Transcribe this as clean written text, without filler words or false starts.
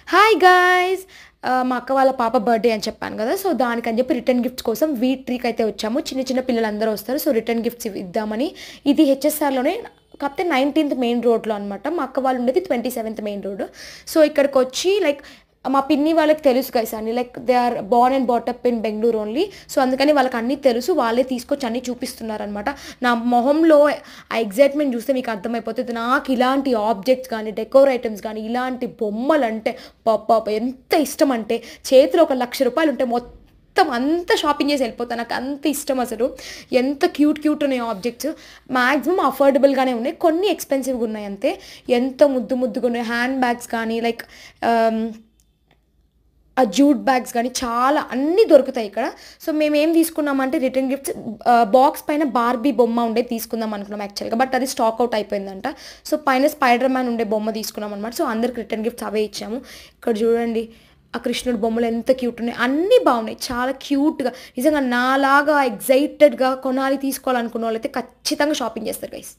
Hi guys! మా అక్క వాళ్ళ పాప బర్త్‌డే అని చెప్పాను గదా! సో, దానికని జెప్పి రిటర్న్ గిఫ్ట్స్ కోసం వీట్రీకయితే వచ్చాము. చిన్న చిన్న పిల్లలందరూ వస్తారు. సో, రిటర్న్ గిఫ్ట్స్ ఇద్దామని. ఇది హెచ్ఎస్ఆర్‌లోనే కాకపోతే 19థ్ మెయిన్ రోడ్‌లో అనమాట. మా అక్క వాళ్ళు ఉండేది 27థ్ మెయిన్ రోడ్. సో, ఇక్కడికొచ్చి లైక్ మా పిన్ని వాళ్ళకి తెలుసు గైస్ అన్ని. Like they are born and bought up in Bengaluru only. So, అందుకని వాళ్ళకన్నీ తెలుసు. వాళ్ళే తీసుకొచ్చి అన్నీ చూపిస్తున్నారనమాట. నా మొహంలో ఆ ఎక్సైట్‌మెంట్ జూస్తే మీకు అర్థమైపోతది. నాకు ఇలాంటి ఆబ్జెక్ట్స్ గానీ, డెకోర్ ఐటెమ్స్ గానీ, ఇలాంటి బొమ్మలంటే అబ్బబ్బబ్బా! ఎంత ఇష్టమంటే చేతిలో ఒక రూ. 1,00,000 ఉంటే మొత్తం అంతా షాపింగ్ చేసి ఎళ్ళిపోతా. నాకు అంత ఇష్టం అసలు. ఎంత క్యూట్ ఉన్నాయో ఆబ్జెక్ట్స్. మాక్సిమం అఫోర్డబుల్‌గానే ఉన్నాయి. కొన్ని ఎక్స్‌పెన్సివ్‌గా ఉన్నాయి అంతే. ఎంత ముద్దుగున్నాయి. హ్యాండ్ బ్యాగ్స్ కానీ లైక్ ఆ జూట్ బ్యాగ్స్ గానీ చాలా అన్నీ దొరుకుతాయి ఇక్కడ. సో, మేమేం తీసుకున్నామంటే రిటర్న్ గిఫ్ట్స్ బాక్స్ పైన బార్బీ బొమ్మ ఉండేది తీసుకుందాం అనుకున్నాం యాక్చువల్‌గా. బట్ అది స్టాక్ ఔట్ అయిపోయిందంట. సో, పైన స్పైడర్ మ్యాన్ ఉండే బొమ్మ తీసుకున్నామనమాట. సో, అందరికి రిటర్న్ గిఫ్ట్స్ అవే ఇచ్చాము. ఇక్కడ చూడండి ఆ కృష్ణుడి బొమ్మలు ఎంత క్యూట్ ఉన్నాయి. అన్నీ బాగున్నాయి. చాలా క్యూట్‌గా నిజంగా నాలాగా ఎక్సైటెడ్‌గా కొనాలి, తీసుకోవాలనుకున్న వాళ్ళైతే ఖచ్చితంగా షాపింగ్ చేస్తారు గైస్.